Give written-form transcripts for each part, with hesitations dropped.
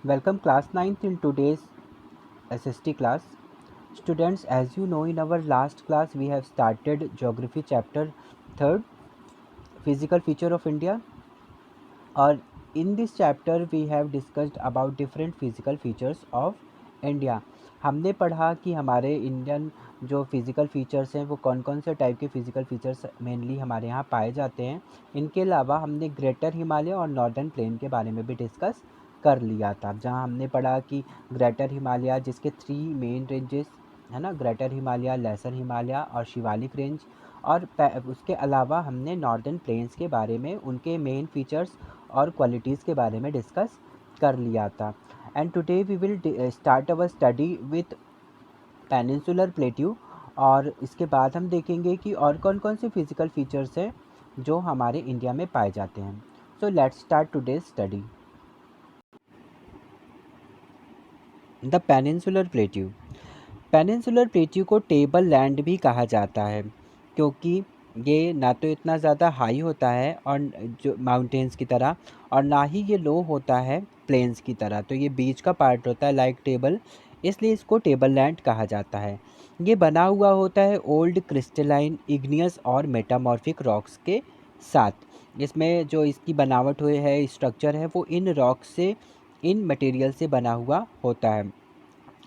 Welcome class 9th in today's SST class. Students, as you know, in our last class we have started geography chapter 3rd, physical feature of India, or in this chapter we have discussed about different physical features of India. हमने पढ़ा कि हमारे Indian जो physical features हैं वो कौन कौन से टाइप के फ़िज़िकल फ़ीचर्स मेनली हमारे यहाँ पाए जाते हैं। इनके अलावा हमने ग्रेटर हिमालय और नॉर्दर्न प्लेन के बारे में भी डिस्कस कर लिया था, जहाँ हमने पढ़ा कि ग्रेटर हिमालय जिसके 3 मेन रेंजेस है ना, ग्रेटर हिमालय, लेसर हिमालय और शिवालिक रेंज, और उसके अलावा हमने नॉर्दर्न प्लेन्स के बारे में उनके मेन फीचर्स और क्वालिटीज़ के बारे में डिस्कस कर लिया था। And today we will start our study with peninsular plateau, और इसके बाद हम देखेंगे कि और कौन कौन से फिज़िकल फीचर्स हैं जो हमारे इंडिया में पाए जाते हैं। So let's start today's study. The peninsular plateau. Peninsular plateau को टेबल लैंड भी कहा जाता है, क्योंकि ये ना तो इतना ज़्यादा हाई होता है और जो माउंटेन्स की तरह, और ना ही ये लो होता है प्लेन्स की तरह, तो ये बीच का पार्ट होता है लाइक टेबल, इसलिए इसको टेबल लैंड कहा जाता है। ये बना हुआ होता है ओल्ड क्रिस्टलाइन, इग्नियस और मेटामॉर्फिक रॉक्स के साथ। इसमें जो इसकी बनावट हुई है, स्ट्रक्चर है, वो इन रॉक्स से, इन मटेरियल से बना हुआ होता है।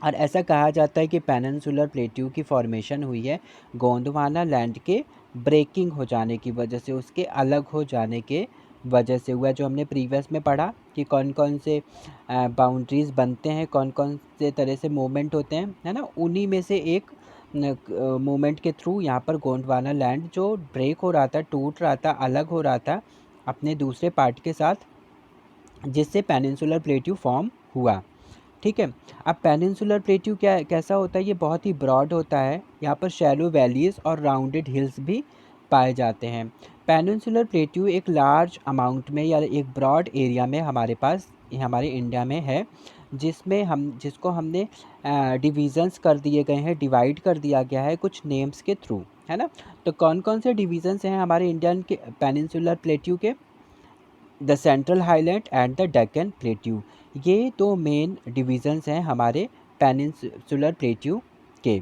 और ऐसा कहा जाता है कि पेनिनसुलर प्लेट्यू की फॉर्मेशन हुई है गोंडवाना लैंड के ब्रेकिंग हो जाने की वजह से, उसके अलग हो जाने के वजह से हुआ, जो हमने प्रीवियस में पढ़ा कि कौन कौन से बाउंड्रीज़ बनते हैं, कौन कौन से तरह से मूवमेंट होते हैं, है ना। उन्हीं में से एक मूवमेंट के थ्रू यहाँ पर गोंडवाना लैंड जो ब्रेक हो रहा था, टूट रहा था, अलग हो रहा था अपने दूसरे पार्ट के साथ, जिससे पेनिनसुलर प्लेट्यू फॉर्म हुआ। ठीक है। अब पेनिनसुलर प्लेट्यू कैसा होता है, ये बहुत ही ब्रॉड होता है। यहाँ पर शैलो वैलीज़ और राउंडेड हिल्स भी पाए जाते हैं। पेनिनसुलर प्लेट्यू एक लार्ज अमाउंट में या एक ब्रॉड एरिया में हमारे पास, हमारे इंडिया में है, जिसको हमने डिवीज़न्स कर दिए गए हैं, डिवाइड कर दिया गया है कुछ नेम्स के थ्रू, है ना। तो कौन कौन से डिवीज़न्स हैं हमारे इंडियन के पेनिनसुलर प्लेट्यू के? The central highland and the Deccan plateau, ये दो मेन डिवीज़न्स हैं हमारे पेनिनसुलर प्लेट्यू के।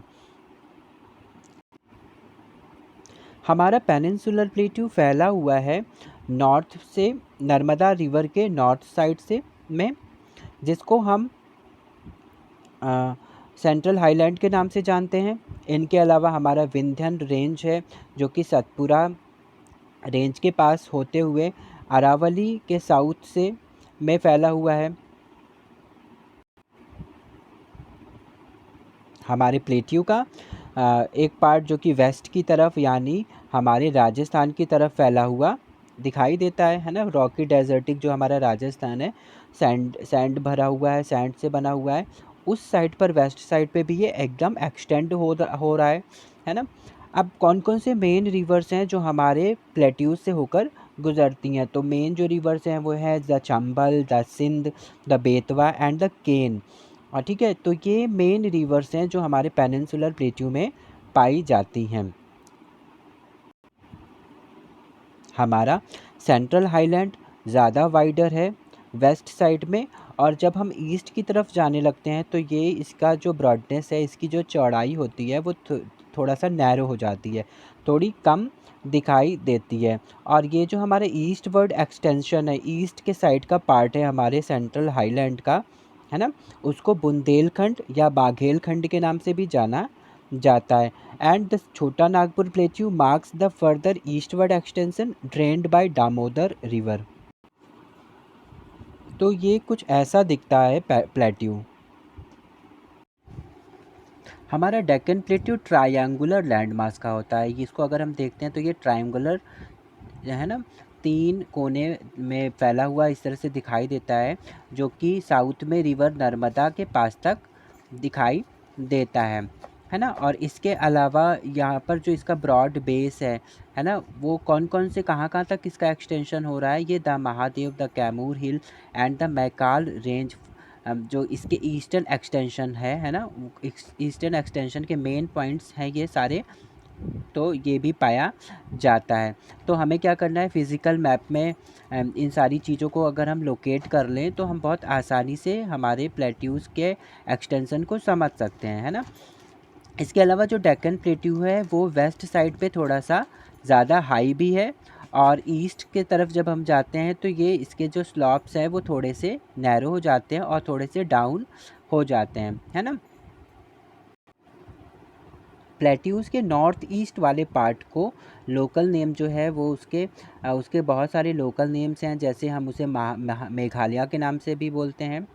हमारा पेनिनसुलर प्लेट्यू फैला हुआ है नॉर्थ से, नर्मदा रिवर के नॉर्थ साइड से में, जिसको हम सेंट्रल हाईलैंड के नाम से जानते हैं। इनके अलावा हमारा विंध्यन रेंज है, जो कि सतपुरा रेंज के पास होते हुए अरावली के साउथ से में फैला हुआ है। हमारे प्लेट्यू का एक पार्ट जो कि वेस्ट की तरफ, यानी हमारे राजस्थान की तरफ फैला हुआ दिखाई देता है ना। रॉकी डेजर्टिक जो हमारा राजस्थान है, सैंड भरा हुआ है, सैंड से बना हुआ है, उस साइड पर, वेस्ट साइड पे भी ये एकदम एक्सटेंड हो रहा है ना। अब कौन कौन से मेन रिवर्स हैं जो हमारे प्लेट्यूज से होकर गुजरती हैं? तो मेन जो रिवर्स हैं वो है the Chambal, the Sindh, the Betwa and the Ken. और ठीक है, तो ये मेन रिवर्स हैं जो हमारे पेनिनसुलर प्लेट्यू में पाई जाती हैं। हमारा सेंट्रल हाईलैंड ज़्यादा वाइडर है वेस्ट साइड में, और जब हम ईस्ट की तरफ जाने लगते हैं तो ये, इसका जो ब्रॉडनेस है, इसकी जो चौड़ाई होती है वो थोड़ा सा नैरो हो जाती है, थोड़ी कम दिखाई देती है। और ये जो हमारे ईस्ट वर्ड एक्सटेंशन है, ईस्ट के साइड का पार्ट है हमारे सेंट्रल हाईलैंड का, है ना, उसको बुंदेलखंड या बाघेलखंड के नाम से भी जाना जाता है। And the Chota Nagpur plateau marks the further eastward extension drained by Damodar river. तो ये कुछ ऐसा दिखता है प्लेट्यू। हमारा Deccan plateau triangular land mass का होता है। इसको अगर हम देखते हैं तो ये ट्रायंगुलर है ना, 3 कोने में फैला हुआ इस तरह से दिखाई देता है, जो कि साउथ में रिवर नर्मदा के पास तक दिखाई देता है ना। और इसके अलावा यहाँ पर जो इसका ब्रॉड बेस है ना, वो कौन कौन से, कहाँ कहाँ तक इसका एक्सटेंशन हो रहा है? ये the Mahadev, the Kaimur hill and the Maikal range, जो इसके ईस्टर्न एक्सटेंशन है ना, ईस्टर्न एक्सटेंशन के मेन पॉइंट्स हैं ये सारे तो ये भी पाया जाता है। तो हमें क्या करना है, फिज़िकल मैप में इन सारी चीज़ों को अगर हम लोकेट कर लें तो हम बहुत आसानी से हमारे प्लेट्यूज़ के एक्सटेंशन को समझ सकते हैं, है ना। इसके अलावा जो डेक्कन प्लेट्यू है वो वेस्ट साइड पे थोड़ा सा ज़्यादा हाई भी है, और ईस्ट के तरफ जब हम जाते हैं तो ये इसके जो स्लॉप्स हैं वो थोड़े से नैरो हो जाते हैं और थोड़े से डाउन हो जाते हैं, है ना। प्लेट्यूज़ के नॉर्थ ईस्ट वाले पार्ट को लोकल नेम जो है वो उसके बहुत सारे लोकल नेम्स हैं, जैसे हम उसे मेघालय के नाम से भी बोलते हैं,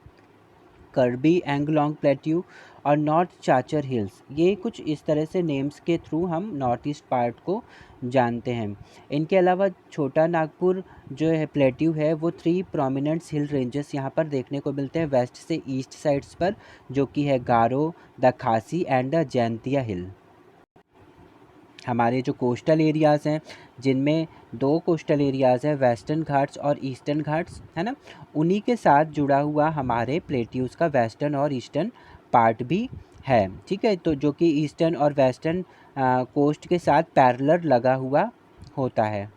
कर्बी एंगलोंग प्लेट्यू और नॉर्थ चाचर हिल्स। ये कुछ इस तरह से नेम्स के थ्रू हम नॉर्थ ईस्ट पार्ट को जानते हैं। इनके अलावा छोटा नागपुर जो है प्लेट्यू है वो 3 प्रोमिनेंट हिल रेंजेस यहाँ पर देखने को मिलते हैं वेस्ट से ईस्ट साइड्स पर, जो कि है गारो, द खासी एंड द जैंतिया हिल। हमारे जो कोस्टल एरियाज़ हैं, जिनमें 2 कोस्टल एरियाज़ हैं, वेस्टर्न घाट्स और ईस्टर्न घाट्स, है ना, उन्हीं के साथ जुड़ा हुआ हमारे प्लेट्यूज़ का वेस्टर्न और ईस्टर्न पार्ट भी है, ठीक है। तो जो कि ईस्टर्न और वेस्टर्न कोस्ट के साथ पैरेलल लगा हुआ होता है।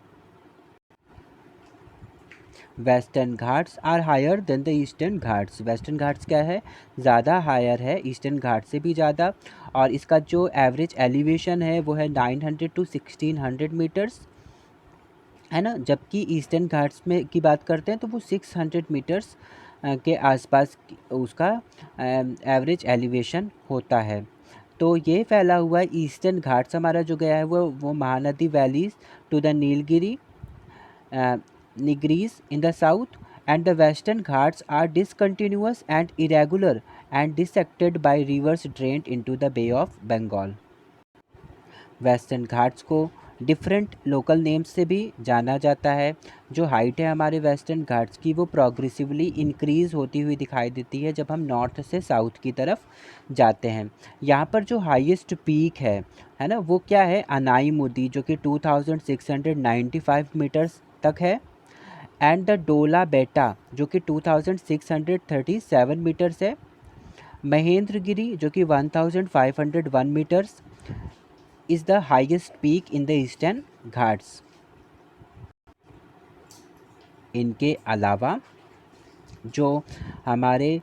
Western Ghats are higher than the Eastern Ghats. Western Ghats क्या है, ज़्यादा हायर है ईस्टर्न घाट से भी ज़्यादा, और इसका जो एवरेज एलिवेशन है वो है 900 टू 1600 मीटर्स, है ना। जबकि ईस्टर्न घाट्स में की बात करते हैं तो वो 600 मीटर्स के आसपास उसका एवरेज एलिवेशन होता है। तो ये फैला हुआ ईस्टर्न घाट्स हमारा जो गया है वो Mahanadi valleys to the Nilgiri Nigris in the south, and the western ghats are discontinuous and irregular and dissected by rivers drained into the Bay of Bengal. Western Ghats को डिफरेंट लोकल नेम्स से भी जाना जाता है। जो हाइट है हमारे वेस्टर्न घाट्स की वो प्रोग्रेसिवली इंक्रीज़ होती हुई दिखाई देती है जब हम नॉर्थ से साउथ की तरफ जाते हैं। यहाँ पर जो हाईएस्ट पीक है ना, वो क्या है, अनाई मुदी, जो कि 2695 मीटर्स तक है, एंड द डोला बेटा जो कि 2637 मीटर्स है, महेंद्रगिरी जो कि 1501 metres is the highest peak in the Eastern Ghats. इनके अलावा जो हमारे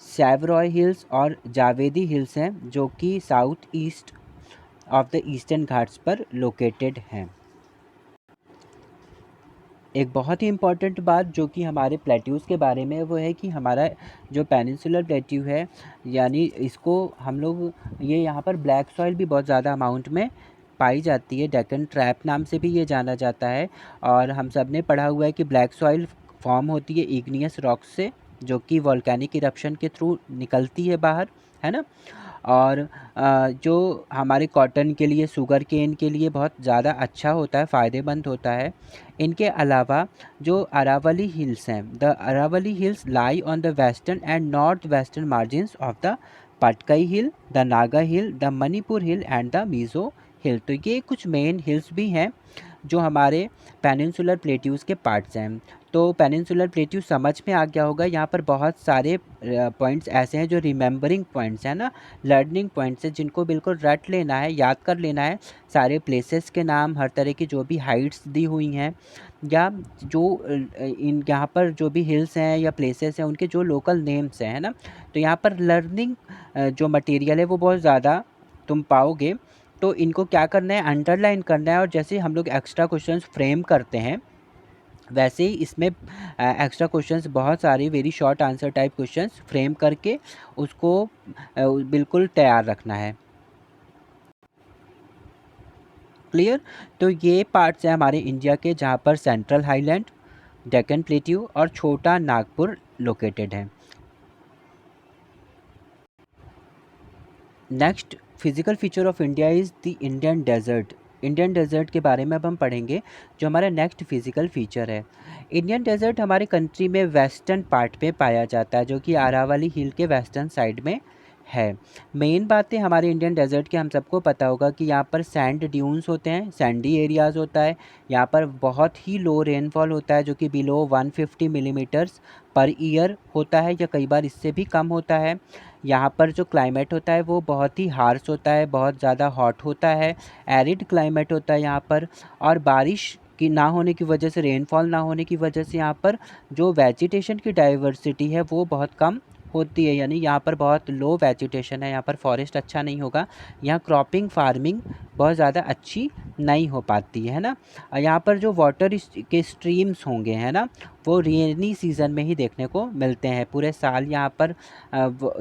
सैवरॉय हिल्स और जावेदी हिल्स हैं जो कि south east of the Eastern Ghats पर लोकेटेड हैं। एक बहुत ही इम्पॉर्टेंट बात जो कि हमारे प्लेट्यूज़ के बारे में वो है कि हमारा जो पेनिनसुलर प्लेट्यू है, यानी इसको हम लोग ये यहाँ पर ब्लैक सॉइल भी बहुत ज़्यादा अमाउंट में पाई जाती है, डेक्कन ट्रैप नाम से भी ये जाना जाता है। और हम सब ने पढ़ा हुआ है कि ब्लैक सॉइल फॉर्म होती है इग्नियस रॉक से, जो कि वॉल्केनिक इरप्शन के थ्रू निकलती है बाहर, है ना। और जो हमारे कॉटन के लिए, शुगर केन के लिए बहुत ज़्यादा अच्छा होता है, फ़ायदेमंद होता है। इनके अलावा जो अरावली हिल्स हैं, the Aravalli hills lie on the western and north western margins of the Patkai hill, the Naga hill, the Manipur hill and the Mizo hill. तो ये कुछ मेन हिल्स भी हैं जो हमारे पेनिनसुलर प्लेट्यूज़ के पार्ट्स हैं। तो पेनिनसुलर प्लेट्यू समझ में आ गया होगा। यहाँ पर बहुत सारे पॉइंट्स ऐसे हैं जो रिमेंबरिंग पॉइंट्स हैं ना, लर्निंग पॉइंट्स हैं, जिनको बिल्कुल रट लेना है, याद कर लेना है। सारे प्लेसेस के नाम, हर तरह की जो भी हाइट्स दी हुई हैं, या जो इन यहाँ पर जो भी हिल्स हैं या प्लेसेस हैं उनके जो लोकल नेम्स हैं, है ना। तो यहाँ पर लर्निंग जो मटेरियल है वो बहुत ज़्यादा तुम पाओगे। तो इनको क्या करना है, अंडरलाइन करना है, और जैसे हम लोग एक्स्ट्रा क्वेश्चंस फ्रेम करते हैं वैसे ही इसमें एक्स्ट्रा क्वेश्चंस बहुत सारे very short answer type questions frame करके उसको बिल्कुल तैयार रखना है। क्लियर। तो ये पार्ट्स हैं हमारे इंडिया के जहाँ पर सेंट्रल हाईलैंड, डेक्कन प्लेट्यू और छोटा नागपुर लोकेटेड है। Next physical feature of India is the Indian desert. Indian desert के बारे में अब हम पढ़ेंगे, जो हमारा नेक्स्ट फिजिकल फीचर है। इंडियन डेजर्ट हमारे कंट्री में वेस्टर्न पार्ट पे पाया जाता है, जो कि आरावली हिल के वेस्टर्न साइड में है। मेन बातें हमारे इंडियन डेजर्ट के हम सबको पता होगा कि यहाँ पर सैंड ड्यून्स होते हैं, सैंडी एरियाज़ होता है। यहाँ पर बहुत ही लो रेनफॉल होता है, जो कि बिलो 150 मिलीमीटर्स पर ईयर होता है, या कई बार इससे भी कम होता है। यहाँ पर जो क्लाइमेट होता है वो बहुत ही हार्श होता है, बहुत ज़्यादा हॉट होता है, एरिड क्लाइमेट होता है यहाँ पर। और बारिश की ना होने की वजह से, रेनफॉल ना होने की वजह से यहाँ पर जो वेजिटेशन की डाइवर्सिटी है वो बहुत कम होती है, यानी यहाँ पर बहुत लो वेजिटेशन है, यहाँ पर फॉरेस्ट अच्छा नहीं होगा, यहाँ क्रॉपिंग फार्मिंग बहुत ज़्यादा अच्छी नहीं हो पाती है ना। यहाँ पर जो वाटर के स्ट्रीम्स होंगे है ना, वो रेनी सीज़न में ही देखने को मिलते हैं। पूरे साल यहाँ पर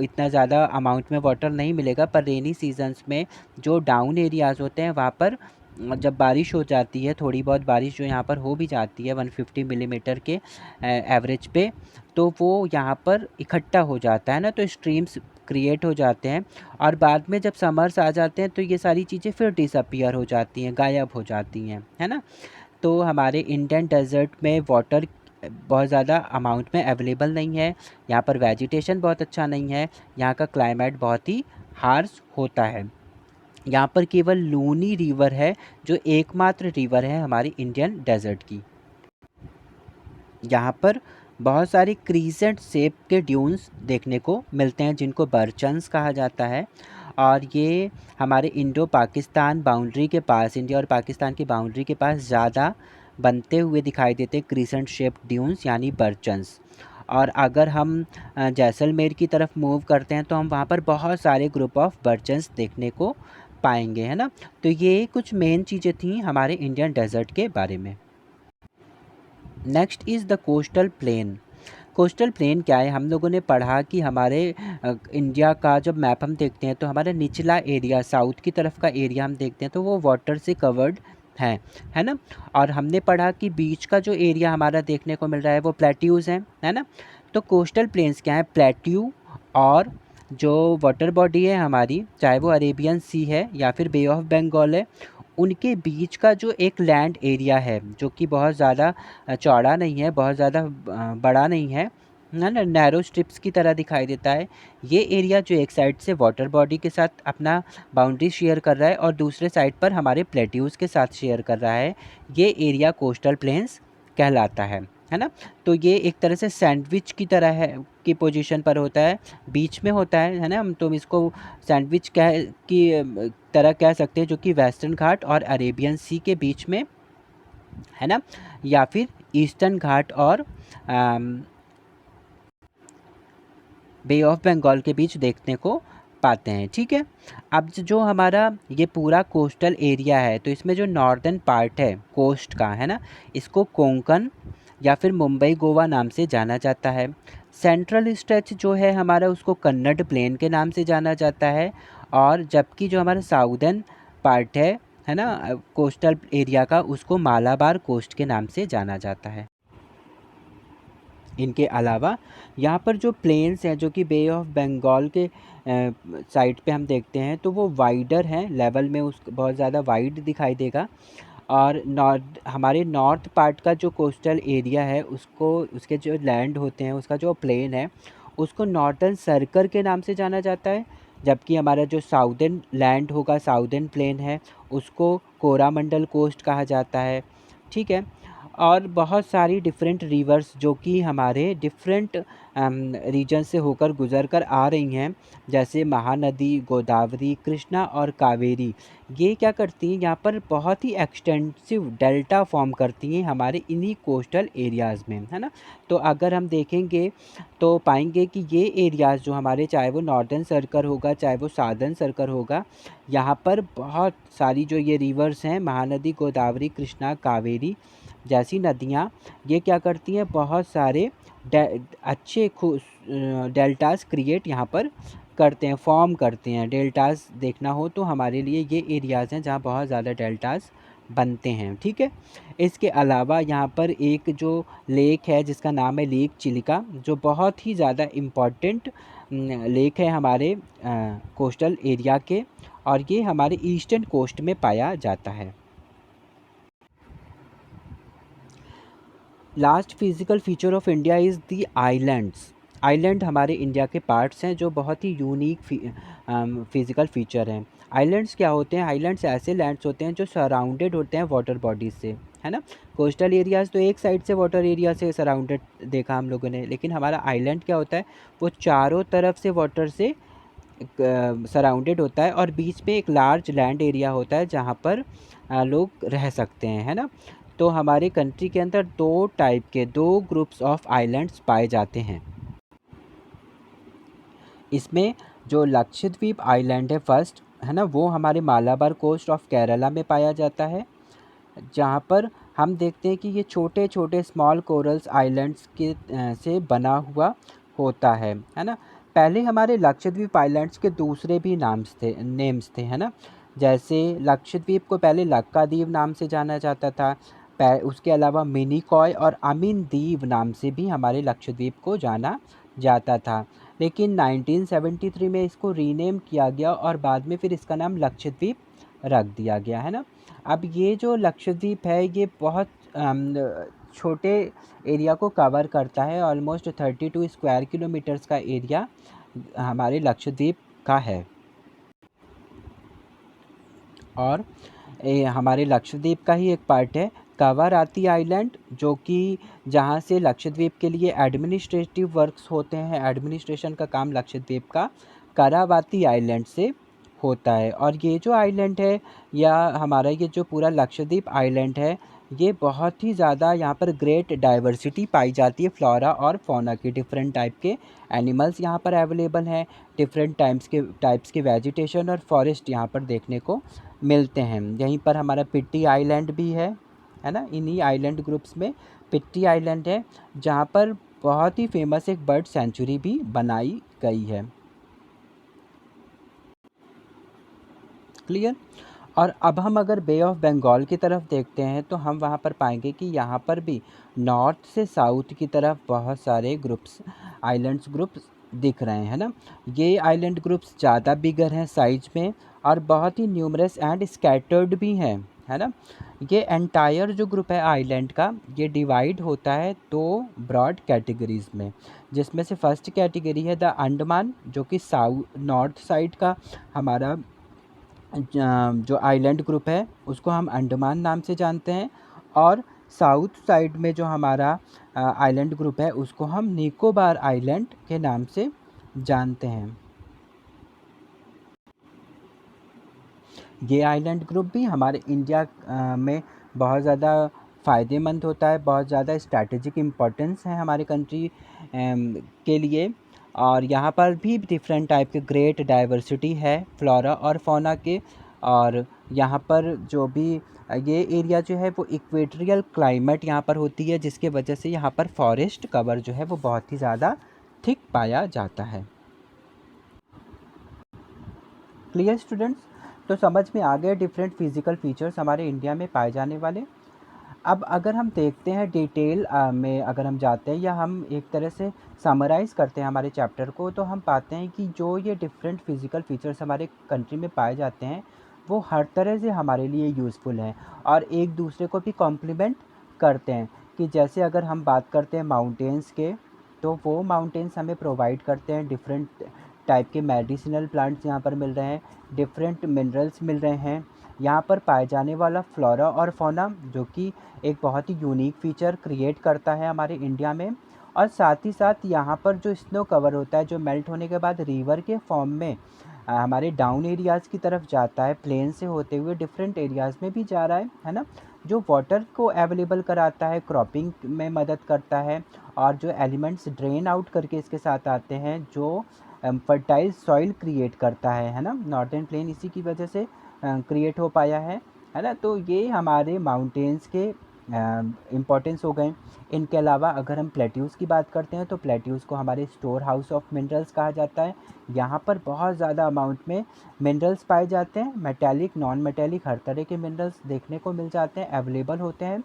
इतना ज़्यादा अमाउंट में वाटर नहीं मिलेगा, पर रेनी सीजन्स में जो डाउन एरियाज़ होते हैं वहाँ पर जब बारिश हो जाती है, थोड़ी बहुत बारिश जो यहाँ पर हो भी जाती है 150 मिलीमीटर के एवरेज पे, तो वो यहाँ पर इकट्ठा हो जाता है ना, तो स्ट्रीम्स क्रिएट हो जाते हैं। और बाद में जब समर्स आ जाते हैं तो ये सारी चीज़ें फिर डिसअपियर हो जाती हैं, गायब हो जाती हैं, है ना। तो हमारे इंडियन डेज़र्ट में वाटर बहुत ज़्यादा अमाउंट में अवेलेबल नहीं है, यहाँ पर वेजिटेशन बहुत अच्छा नहीं है, यहाँ का क्लाइमेट बहुत ही हार्श होता है। यहाँ पर केवल लूनी रिवर है जो एकमात्र रिवर है हमारी इंडियन डेज़र्ट की। यहाँ पर बहुत सारे क्रीसेंट शेप के ड्यून्स देखने को मिलते हैं जिनको बर्चन्स कहा जाता है, और ये हमारे इंडो पाकिस्तान बाउंड्री के पास, इंडिया और पाकिस्तान की बाउंड्री के पास ज़्यादा बनते हुए दिखाई देते हैं क्रीसेंट शेप ड्यून्स यानी बर्चन्स। और अगर हम जैसलमेर की तरफ मूव करते हैं तो हम वहाँ पर बहुत सारे ग्रुप ऑफ बर्चन्स देखने को पाएंगे, है ना। तो ये कुछ मेन चीज़ें थी हमारे इंडियन डेज़र्ट के बारे में। Next is the coastal plain. Coastal plain क्या है, हम लोगों ने पढ़ा कि हमारे इंडिया का जब मैप हम देखते हैं तो हमारा निचला एरिया, साउथ की तरफ का एरिया हम देखते हैं तो वो वाटर से कवर्ड है ना। और हमने पढ़ा कि बीच का जो एरिया हमारा देखने को मिल रहा है वो प्लेट्यूज़ हैं, है ना। तो कोस्टल प्लेन्स क्या है, प्लेट्यू और जो वाटर बॉडी है हमारी, चाहे वो अरेबियन सी है या फिर बे ऑफ बंगाल है, उनके बीच का जो एक लैंड एरिया है जो कि बहुत ज़्यादा चौड़ा नहीं है, बहुत ज़्यादा बड़ा नहीं है ना, नैरो स्ट्रिप्स की तरह दिखाई देता है। ये एरिया जो एक साइड से वाटर बॉडी के साथ अपना बाउंड्री शेयर कर रहा है और दूसरे साइड पर हमारे प्लेट्यूज़ के साथ शेयर कर रहा है, ये एरिया कोस्टल प्लेन्स कहलाता है ना। तो ये एक तरह से सैंडविच की तरह है, की पोजीशन पर होता है, बीच में होता है ना। हम तो इसको सैंडविच की तरह कह सकते हैं, जो कि वेस्टर्न घाट और अरेबियन सी के बीच में है ना, या फिर ईस्टर्न घाट और बे ऑफ बंगाल के बीच देखने को पाते हैं, ठीक है। अब जो हमारा ये पूरा कोस्टल एरिया है, तो इसमें जो नॉर्दर्न पार्ट है कोस्ट का, है ना, इसको कोंकण या फिर मुंबई गोवा नाम से जाना जाता है। सेंट्रल स्ट्रेच जो है हमारा, उसको कन्नड़ प्लेन के नाम से जाना जाता है। और जबकि जो हमारा साउदर्न पार्ट है ना, कोस्टल एरिया का, उसको मालाबार कोस्ट के नाम से जाना जाता है। इनके अलावा यहाँ पर जो प्लेन्स हैं जो कि बे ऑफ बंगाल के साइड पे हम देखते हैं, तो वो वाइडर हैं लेवल में, उस बहुत ज़्यादा वाइड दिखाई देगा। और हमारे नॉर्थ पार्ट का जो कोस्टल एरिया है, उसको, उसके जो लैंड होते हैं, उसका जो प्लेन है, उसको नॉर्दर्न सर्कल के नाम से जाना जाता है। जबकि हमारा जो साउदर्न लैंड होगा, साउदर्न प्लेन है, उसको कोरामंडल कोस्ट कहा जाता है, ठीक है। और बहुत सारी डिफरेंट रिवर्स जो कि हमारे डिफरेंट रीजन से होकर गुजर कर आ रही हैं, जैसे महानदी, गोदावरी, कृष्णा और कावेरी, ये क्या करती हैं, यहाँ पर बहुत ही एक्सटेंसिव डेल्टा फॉर्म करती हैं हमारे इन्हीं कोस्टल एरियाज़ में, है ना। तो अगर हम देखेंगे तो पाएंगे कि ये एरियाज़ जो हमारे, चाहे वो नॉर्दर्न सर्कल होगा, चाहे वो साउदर्न सर्कल होगा, यहाँ पर बहुत सारी जो ये रिवर्स हैं, महानदी, गोदावरी, कृष्णा, कावेरी जैसी नदियाँ, ये क्या करती हैं, बहुत सारे अच्छे डेल्टास क्रिएट यहाँ पर करते हैं, फॉर्म करते हैं। डेल्टास देखना हो तो हमारे लिए ये एरियाज़ हैं जहाँ बहुत ज़्यादा डेल्टास बनते हैं, ठीक है। इसके अलावा यहाँ पर एक जो लेक है जिसका नाम है लेक चिलिका, जो बहुत ही ज़्यादा इम्पॉर्टेंट लेक है हमारे कोस्टल एरिया के, और ये हमारे ईस्टर्न कोस्ट में पाया जाता है। Last physical feature of India is the islands. Island हमारे इंडिया के पार्ट्स हैं जो बहुत ही यूनिक फिजिकल फीचर हैं। आइलैंड्स क्या होते हैं, आइलैंड्स ऐसे लैंड्स होते हैं जो सराउंडेड होते हैं वाटर बॉडीज़ से, है ना। कोस्टल एरियाज़ तो एक साइड से वाटर एरिया से सराउंडेड देखा हम लोगों ने, लेकिन हमारा आइलैंड क्या होता है, वो चारों तरफ से वाटर से सराउंडेड होता है और बीच में एक लार्ज लैंड एरिया होता है जहाँ पर लोग रह सकते हैं, है ना। तो हमारे कंट्री के अंदर दो ग्रुप्स ऑफ आइलैंड्स पाए जाते हैं। इसमें जो लक्षद्वीप आइलैंड है फर्स्ट, है ना, वो हमारे मालाबार कोस्ट ऑफ केरला में पाया जाता है, जहाँ पर हम देखते हैं कि ये छोटे छोटे स्मॉल कोरल्स आइलैंड्स के से बना हुआ होता है ना। पहले हमारे लक्षद्वीप आइलैंड्स के दूसरे भी नेम्स थे, है ना। जैसे लक्षद्वीप को पहले लक्काद्वीप नाम से जाना जाता था। उसके अलावा मिनिकॉय और अमीन द्वीप नाम से भी हमारे लक्षद्वीप को जाना जाता था। लेकिन 1973 में इसको रीनेम किया गया और बाद में फिर इसका नाम लक्षद्वीप रख दिया गया, है ना। अब ये जो लक्षद्वीप है ये बहुत छोटे एरिया को कवर करता है। ऑलमोस्ट 32 स्क्वायर किलोमीटर्स का एरिया हमारे लक्षद्वीप का है। और हमारे लक्षद्वीप का ही एक पार्ट है कावाराती आइलैंड, जो कि जहाँ से लक्षद्वीप के लिए एडमिनिस्ट्रेटिव वर्क्स होते हैं, एडमिनिस्ट्रेशन का काम लक्षद्वीप का कारावाती आइलैंड से होता है। और ये जो आइलैंड है या हमारा ये जो पूरा लक्षद्वीप आइलैंड है, ये बहुत ही ज़्यादा यहाँ पर ग्रेट डाइवर्सिटी पाई जाती है, फ्लोरा और फौना की। डिफरेंट टाइप के एनिमल्स यहाँ पर अवेलेबल हैं, डिफरेंट टाइप्स के वेजिटेशन और फॉरेस्ट यहाँ पर देखने को मिलते हैं। यहीं पर हमारा पिट्टी आइलैंड भी है ना। इन्हीं आइलैंड ग्रुप्स में पिट्टी आइलैंड है, जहाँ पर बहुत ही फेमस एक बर्ड सेंचुरी भी बनाई गई है। क्लियर। और अब हम अगर बे ऑफ बंगाल की तरफ देखते हैं तो हम वहाँ पर पाएंगे कि यहाँ पर भी नॉर्थ से साउथ की तरफ बहुत सारे ग्रुप्स दिख रहे हैं, है ना। ये आइलैंड ग्रुप्स ज़्यादा बिगर हैं साइज में और बहुत ही न्यूमरस एंड स्कैटर्ड भी हैं, है ना। ये एंटायर जो ग्रुप है आइलैंड का, ये डिवाइड होता है दो ब्रॉड कैटेगरीज में, जिसमें से फर्स्ट कैटेगरी है द अंडमान, जो कि नॉर्थ साइड का हमारा जो आइलैंड ग्रुप है उसको हम अंडमान नाम से जानते हैं। और साउथ साइड में जो हमारा आइलैंड ग्रुप है उसको हम निकोबार आइलैंड के नाम से जानते हैं। ये आइलैंड ग्रुप भी हमारे इंडिया में बहुत ज़्यादा फ़ायदेमंद होता है, बहुत ज़्यादा स्ट्रैटेजिक इम्पोर्टेंस है हमारे कंट्री के लिए। और यहाँ पर भी डिफरेंट टाइप के ग्रेट डाइवर्सिटी है फ्लोरा और फौना के। और यहाँ पर जो भी ये एरिया जो है वो इक्वेटोरियल क्लाइमेट यहाँ पर होती है, जिसके वजह से यहाँ पर फॉरेस्ट कवर जो है वो बहुत ही ज़्यादा थिक पाया जाता है। Clear students. तो समझ में आ गए डिफरेंट फिजिकल फीचर्स हमारे इंडिया में पाए जाने वाले। अब अगर हम देखते हैं डिटेल में, अगर हम जाते हैं या हम एक तरह से समराइज़ करते हैं हमारे चैप्टर को, तो हम पाते हैं कि जो ये डिफरेंट फिजिकल फीचर्स हमारे कंट्री में पाए जाते हैं वो हर तरह से हमारे लिए यूज़फुल हैं और एक दूसरे को भी कॉम्प्लीमेंट करते हैं। कि जैसे अगर हम बात करते हैं माउंटेन्स के, तो वो माउंटेन्स हमें प्रोवाइड करते हैं डिफरेंट टाइप के मेडिसिनल प्लांट्स यहाँ पर मिल रहे हैं, डिफरेंट मिनरल्स मिल रहे हैं। यहाँ पर पाए जाने वाला फ्लोरा और फौना जो कि एक बहुत ही यूनिक फीचर क्रिएट करता है हमारे इंडिया में। और साथ ही साथ यहाँ पर जो स्नो कवर होता है, जो मेल्ट होने के बाद रिवर के फॉर्म में हमारे डाउन एरियाज़ की तरफ जाता है, प्लेन से होते हुए डिफरेंट एरियाज़ में भी जा रहा है ना। जो वाटर को अवेलेबल कराता है, क्रॉपिंग में मदद करता है और जो एलिमेंट्स ड्रेन आउट करके इसके साथ आते हैं, जो फर्टाइल सॉइल क्रिएट करता है ना। नॉर्दर्न प्लेन इसी की वजह से क्रिएट हो पाया है ना। तो ये हमारे माउंटेन्स के इम्पोर्टेंस हो गए। इनके अलावा अगर हम प्लेट्यूज़ की बात करते हैं तो प्लेट्यूज़ को हमारे स्टोर हाउस ऑफ मिनरल्स कहा जाता है। यहाँ पर बहुत ज़्यादा अमाउंट में मिनरल्स पाए जाते हैं, मेटेलिक नॉन मेटेलिक हर तरह के मिनरल्स देखने को मिल जाते हैं, अवेलेबल होते हैं,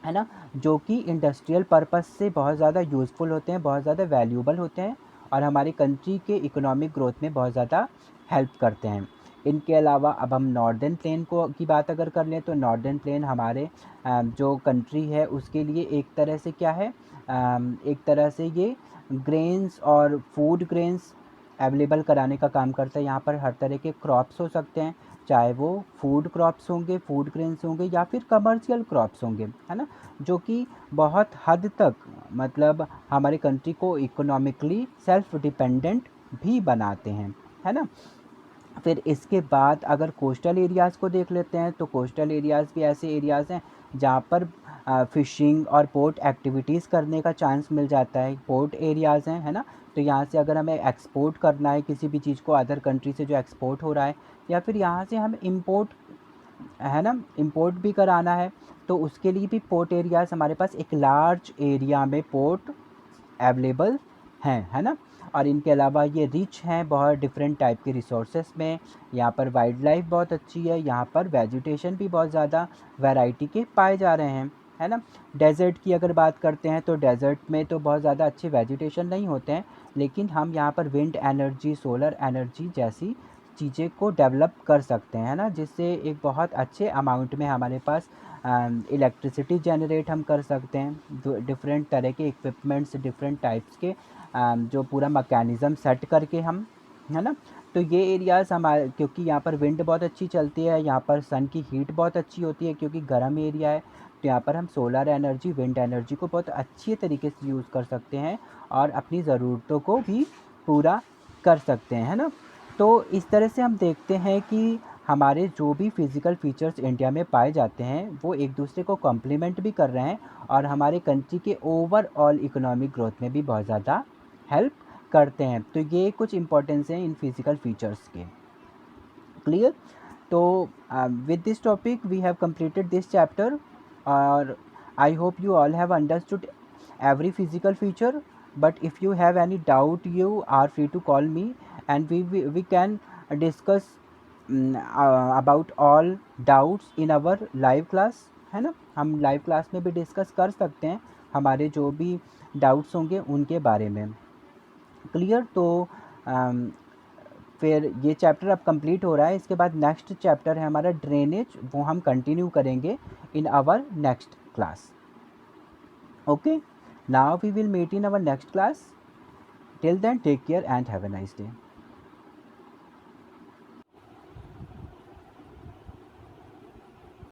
है ना। जो कि इंडस्ट्रियल पर्पस से बहुत ज़्यादा यूज़फुल होते हैं, बहुत ज़्यादा वैल्यूबल होते हैं और हमारी कंट्री के इकोनॉमिक ग्रोथ में बहुत ज़्यादा हेल्प करते हैं। इनके अलावा अब हम नॉर्दर्न प्लेन को की बात अगर कर लें तो नॉर्दर्न प्लेन हमारे जो कंट्री है उसके लिए एक तरह से क्या है, एक तरह से ये ग्रेन्स और फूड ग्रेन्स अवेलेबल कराने का काम करता है। यहाँ पर हर तरह के क्रॉप्स हो सकते हैं, चाहे वो फूड क्रॉप्स होंगे, फूड ग्रेन्स होंगे या फिर कमर्शियल क्रॉप्स होंगे, है ना। जो कि बहुत हद तक मतलब हमारे कंट्री को इकोनॉमिकली सेल्फ डिपेंडेंट भी बनाते हैं। है ना। फिर इसके बाद अगर कोस्टल एरियाज़ को देख लेते हैं, तो कोस्टल एरियाज़ भी ऐसे एरियाज़ हैं जहाँ पर फ़िशिंग और पोर्ट एक्टिविटीज़ करने का चांस मिल जाता है। पोर्ट एरियाज़ हैं, है ना। तो यहाँ से अगर हमें एक्सपोर्ट करना है किसी भी चीज़ को अदर कंट्री से जो एक्सपोर्ट हो रहा है, या फिर यहाँ से हम इंपोर्ट, है ना, इंपोर्ट भी कराना है, तो उसके लिए भी पोर्ट एरियाज़ हमारे पास एक लार्ज एरिया में पोर्ट अवेलेबल हैं, है ना। और इनके अलावा ये रिच हैं बहुत डिफरेंट टाइप के रिसोर्सेस में। यहाँ पर वाइल्ड लाइफ बहुत अच्छी है, यहाँ पर वेजिटेशन भी बहुत ज़्यादा वैरायटी के पाए जा रहे हैं, है ना। डेज़र्ट की अगर बात करते हैं, तो डेज़र्ट में तो बहुत ज़्यादा अच्छे वेजिटेशन नहीं होते हैं, लेकिन हम यहाँ पर विंड एनर्जी, सोलर एनर्जी जैसी चीज़ें को डेवलप कर सकते हैं, है ना, जिससे एक बहुत अच्छे अमाउंट में हमारे पास इलेक्ट्रिसिटी जनरेट हम कर सकते हैं। डिफरेंट तरह के इक्विपमेंट्स, डिफरेंट टाइप्स के जो पूरा मैकेनिज़्म सेट करके हम, है ना। तो ये एरियाज़ हमारे, क्योंकि यहाँ पर विंड बहुत अच्छी चलती है, यहाँ पर सन की हीट बहुत अच्छी होती है क्योंकि गर्म एरिया है, तो यहाँ पर हम सोलर एनर्जी, विंड एनर्जी को बहुत अच्छे तरीके से यूज़ कर सकते हैं और अपनी ज़रूरतों को भी पूरा कर सकते हैं, है ना। तो इस तरह से हम देखते हैं कि हमारे जो भी फिज़िकल फीचर्स इंडिया में पाए जाते हैं, वो एक दूसरे को कॉम्प्लीमेंट भी कर रहे हैं और हमारे कंट्री के ओवरऑल इकोनॉमिक ग्रोथ में भी बहुत ज़्यादा हेल्प करते हैं। तो ये कुछ इंपॉर्टेंस हैं इन फिज़िकल फीचर्स के। क्लियर। तो with this topic we have completed this chapter, और I hope you all have understood every physical feature. But if you have any doubt, you are free to call me, and we can discuss about all doubts in our live class, है ना। हम live class में भी discuss कर सकते हैं हमारे जो भी डाउट्स होंगे उनके बारे में। क्लियर। तो फिर ये चैप्टर अब कंप्लीट हो रहा है, इसके बाद नेक्स्ट चैप्टर है हमारा ड्रेनेज, वो हम कंटिन्यू करेंगे in our next class. Okay, now we will meet in our next class. Till then take care and have a nice day.